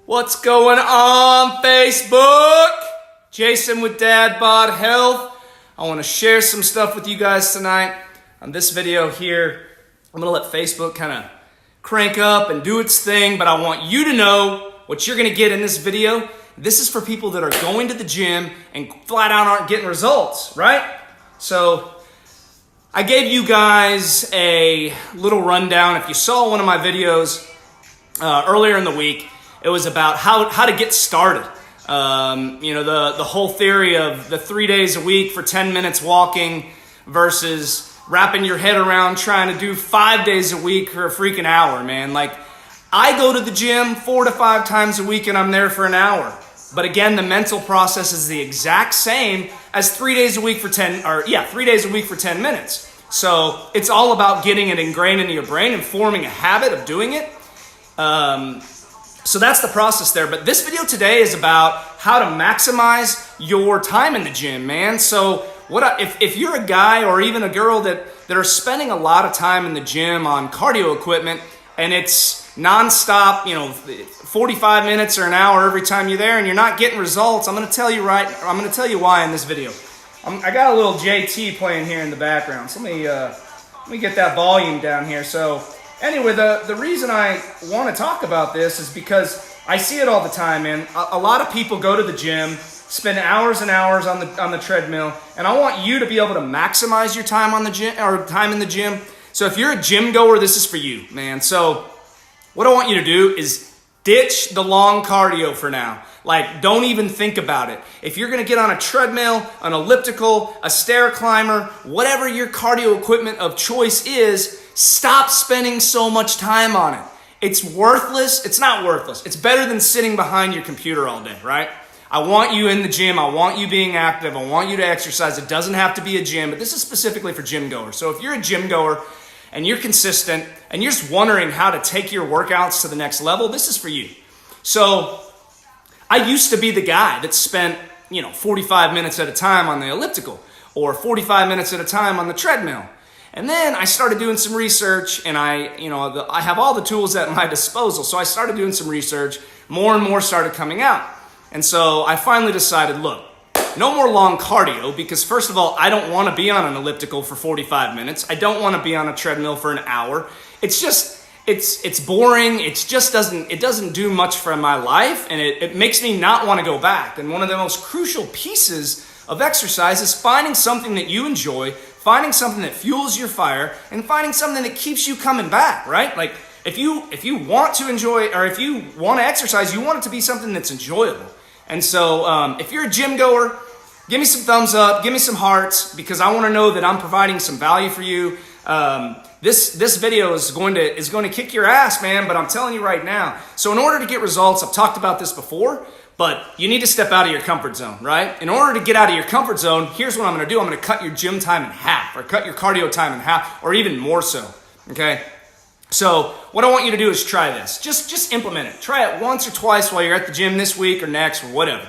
What's going on, Facebook? Jason with Dad Bod Health. I want to share some stuff with you guys tonight. On this video here, I'm going to let Facebook kind of crank up and do its thing, but I want you to know what you're going to get in this video. This is for people that are going to the gym and flat out aren't getting results, right? So I gave you guys a little rundown. If you saw one of my videos earlier in the week, it was about how to get started. The whole theory of the 3 days a week for 10 minutes walking versus wrapping your head around trying to do 5 days a week for a freaking hour, man. Like, I go to the gym 4 to 5 times a week and I'm there for an hour. But again, the mental process is the exact same as 3 days a week for 10 minutes. So it's all about getting it ingrained into your brain and forming a habit of doing it. So that's the process there. But this video today is about how to maximize your time in the gym, man. So if you're a guy or even a girl that are spending a lot of time in the gym on cardio equipment and it's nonstop, 45 minutes or an hour every time you're there and you're not getting results, I'm going to tell you why in this video. I got a little JT playing here in the background. So let me get that volume down here. So anyway, the reason I want to talk about this is because I see it all the time, man. A lot of people go to the gym, spend hours and hours on the treadmill, and I want you to be able to maximize your time on the gym or time in the gym. So if you're a gym goer, this is for you, man. So what I want you to do is ditch the long cardio for now. Like, don't even think about it. If you're going to get on a treadmill, an elliptical, a stair climber, whatever your cardio equipment of choice is, stop spending so much time on it. It's worthless. It's not worthless. It's better than sitting behind your computer all day, right? I want you in the gym. I want you being active. I want you to exercise. It doesn't have to be a gym, but this is specifically for gym goers. So if you're a gym goer and you're consistent and you're just wondering how to take your workouts to the next level, this is for you. So I used to be the guy that spent, 45 minutes at a time on the elliptical or 45 minutes at a time on the treadmill. And then I started doing some research and I have all the tools at my disposal. So I started doing some research. More and more started coming out. And so I finally decided, look, no more long cardio because first of all, I don't want to be on an elliptical for 45 minutes. I don't want to be on a treadmill for an hour. It's boring. It doesn't do much for my life and it makes me not want to go back. And one of the most crucial pieces of exercise is finding something that you enjoy, finding something that fuels your fire, and finding something that keeps you coming back, right? Like if you want to enjoy or if you want to exercise, you want it to be something that's enjoyable. And so if you're a gym goer, give me some thumbs up, give me some hearts because I want to know that I'm providing some value for you. This video is going to kick your ass, man, but I'm telling you right now. So in order to get results, I've talked about this before, but you need to step out of your comfort zone, right? In order to get out of your comfort zone, here's what I'm going to do. I'm going to cut your gym time in half or cut your cardio time in half or even more so, okay? So what I want you to do is try this. Just implement it. Try it once or twice while you're at the gym this week or next or whatever.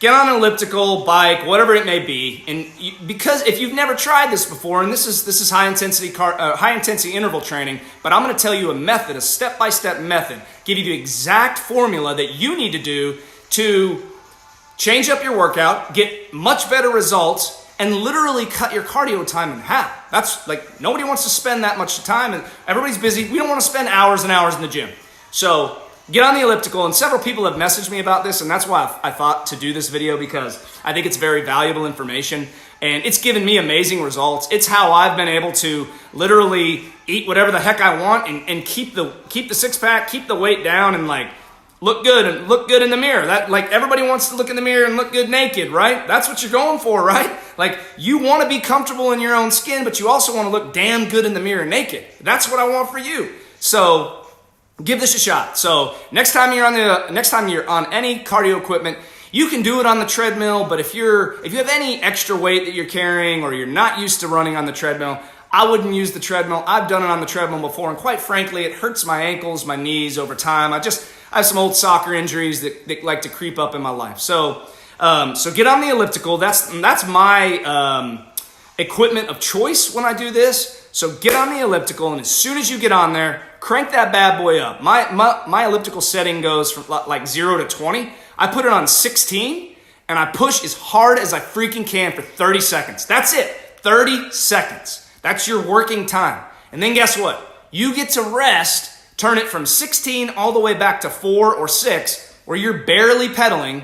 Get on an elliptical, bike, whatever it may be, and because if you've never tried this before, and this is high intensity interval training, but I'm going to tell you a method, a step-by-step method, give you the exact formula that you need to do to change up your workout, get much better results, and literally cut your cardio time in half. That's like nobody wants to spend that much time, and everybody's busy. We don't want to spend hours and hours in the gym, so get on the elliptical, and several people have messaged me about this, and that's why I thought to do this video because I think it's very valuable information, and it's given me amazing results. It's how I've been able to literally eat whatever the heck I want and keep the six-pack, keep the weight down, and like look good in the mirror. That like everybody wants to look in the mirror and look good naked, right? That's what you're going for, right? Like you want to be comfortable in your own skin, but you also want to look damn good in the mirror naked. That's what I want for you. So give this a shot. So next time you're on any cardio equipment, you can do it on the treadmill, but if you have any extra weight that you're carrying or you're not used to running on the treadmill, I wouldn't use the treadmill. I've done it on the treadmill before, and quite frankly, it hurts my ankles, my knees over time. I have some old soccer injuries that like to creep up in my life. So get on the elliptical. That's my equipment of choice when I do this. So get on the elliptical, and as soon as you get on there, crank that bad boy up. My elliptical setting goes from like 0 to 20. I put it on 16, and I push as hard as I freaking can for 30 seconds. That's it, 30 seconds. That's your working time. And then guess what? You get to rest, turn it from 16 all the way back to 4 or 6, where you're barely pedaling.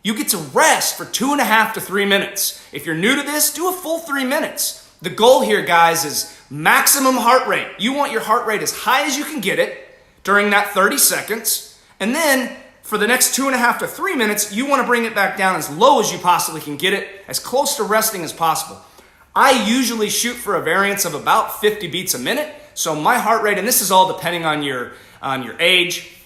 You get to rest for 2.5 to 3 minutes. If you're new to this, do a full 3 minutes. The goal here, guys, is maximum heart rate. You want your heart rate as high as you can get it during that 30 seconds. And then for the next 2.5 to 3 minutes, you want to bring it back down as low as you possibly can get it, as close to resting as possible. I usually shoot for a variance of about 50 beats a minute. So my heart rate, and this is all depending on your age.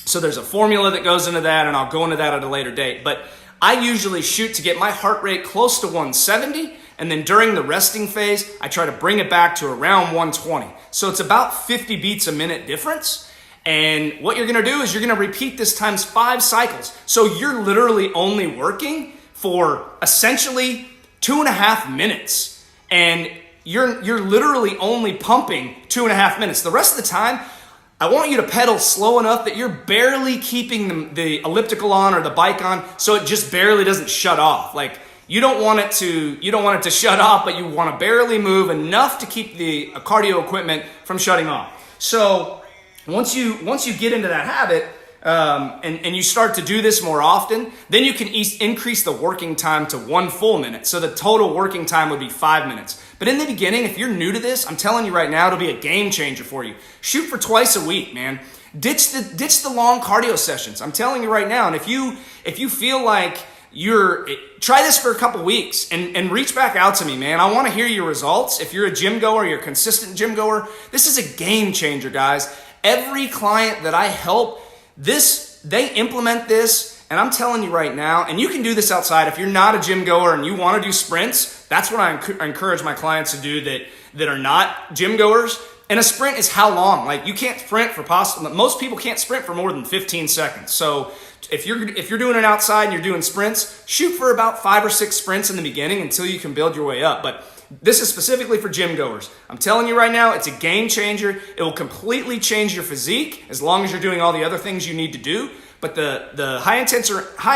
So there's a formula that goes into that, and I'll go into that at a later date. But I usually shoot to get my heart rate close to 170, and then during the resting phase, I try to bring it back to around 120. So it's about 50 beats a minute difference. And what you're gonna do is you're gonna repeat this times 5 cycles. So you're literally only working for essentially 2.5 minutes. And you're literally only pumping 2.5 minutes. The rest of the time, I want you to pedal slow enough that you're barely keeping the elliptical on or the bike on, so it just barely doesn't shut off. Like you don't want it to shut off, but you want to barely move enough to keep the cardio equipment from shutting off. So once you get into that habit, and you start to do this more often, then you can increase the working time to 1 full minute. So the total working time would be 5 minutes. But in the beginning, if you're new to this, I'm telling you right now, it'll be a game changer for you. Shoot for twice a week, man. Ditch the long cardio sessions. I'm telling you right now. And if you feel like try this for a couple weeks and reach back out to me, man. I want to hear your results. If you're a gym goer, you're a consistent gym goer, this is a game changer, guys. Every client that I help, they implement this, and I'm telling you right now, and you can do this outside. If you're not a gym goer and you want to do sprints, that's what I encourage my clients to do that are not gym goers. And a sprint is how long? Like you can't sprint most people can't sprint for more than 15 seconds. So if you're doing it outside and you're doing sprints, shoot for about 5 or 6 sprints in the beginning until you can build your way up. But this is specifically for gym goers. I'm telling you right now, it's a game changer. It will completely change your physique as long as you're doing all the other things you need to do. But the high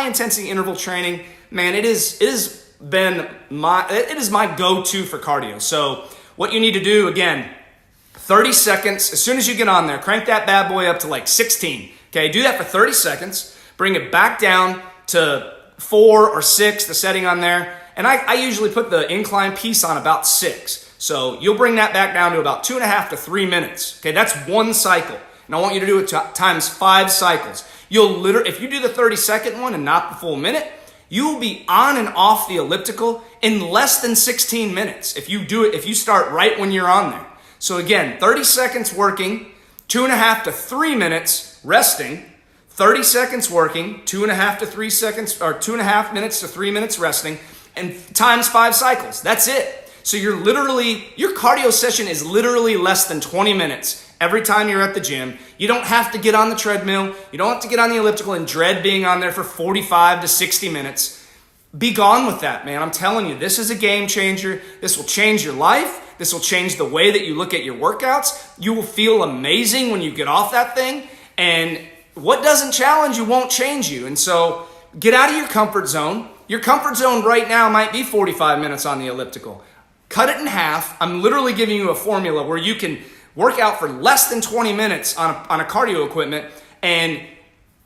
intensity interval training, man, it is my go-to for cardio. So what you need to do, again, 30 seconds. As soon as you get on there, crank that bad boy up to like 16. Okay, do that for 30 seconds. Bring it back down to 4 or 6, the setting on there. And I usually put the incline piece on about 6. So you'll bring that back down to about 2.5 to 3 minutes. Okay, that's 1 cycle. And I want you to do it times 5 cycles. If you do the 30-second one and not the full minute, you will be on and off the elliptical in less than 16 minutes if you start right when you're on there. So again, 30 seconds working, 2.5 to 3 minutes resting, 30 seconds working, 2.5 to 3 seconds, or 2.5 minutes to 3 minutes resting, and times 5 cycles. That's it. So your cardio session is literally less than 20 minutes every time you're at the gym. You don't have to get on the treadmill. You don't have to get on the elliptical and dread being on there for 45 to 60 minutes. Be gone with that, man. I'm telling you, this is a game changer. This will change your life. This will change the way that you look at your workouts. You will feel amazing when you get off that thing. And what doesn't challenge you won't change you. And so get out of your comfort zone. Your comfort zone right now might be 45 minutes on the elliptical. Cut it in half. I'm literally giving you a formula where you can work out for less than 20 minutes on a cardio equipment and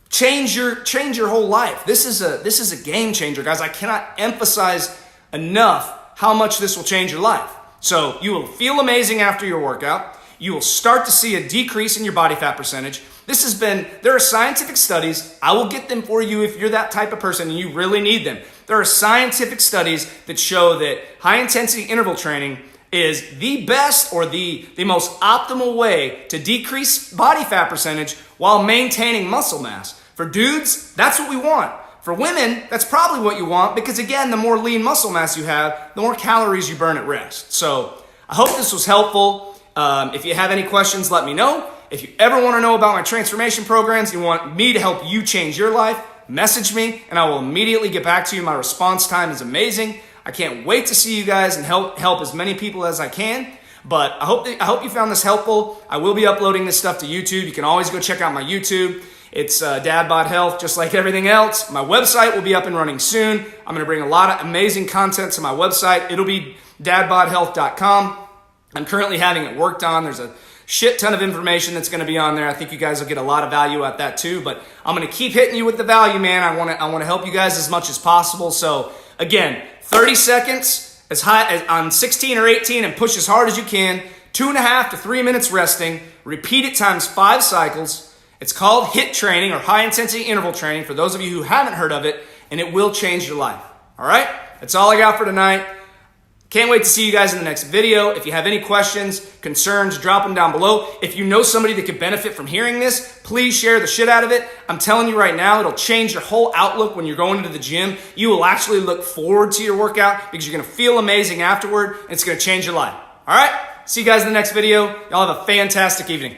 change your whole life. This is a game changer, guys. I cannot emphasize enough how much this will change your life. So you will feel amazing after your workout. You will start to see a decrease in your body fat percentage. There are scientific studies. I will get them for you if you're that type of person and you really need them. There are scientific studies that show that high intensity interval training is the best or the most optimal way to decrease body fat percentage while maintaining muscle mass. For dudes, that's what we want. For women, that's probably what you want because again, the more lean muscle mass you have, the more calories you burn at rest. So I hope this was helpful. If you have any questions, let me know. If you ever want to know about my transformation programs, you want me to help you change your life, message me and I will immediately get back to you. My response time is amazing. I can't wait to see you guys and help as many people as I can. But I hope you found this helpful. I will be uploading this stuff to YouTube. You can always go check out my YouTube. It's Dad Bod Health, just like everything else. My website will be up and running soon. I'm going to bring a lot of amazing content to my website. It'll be dadbodhealth.com. I'm currently having it worked on. There's a shit ton of information that's going to be on there. I think you guys will get a lot of value at that too, but I'm going to keep hitting you with the value, man. I want to help you guys as much as possible. So again, 30 seconds as high as on 16 or 18 and push as hard as you can. 2.5 to 3 minutes resting. Repeat it times 5 cycles. It's called HIIT training or high intensity interval training for those of you who haven't heard of it, and it will change your life. All right? That's all I got for tonight. Can't wait to see you guys in the next video. If you have any questions, concerns, drop them down below. If you know somebody that could benefit from hearing this, please share the shit out of it. I'm telling you right now, it'll change your whole outlook when you're going into the gym. You will actually look forward to your workout because you're going to feel amazing afterward, and it's going to change your life. All right? See you guys in the next video. Y'all have a fantastic evening.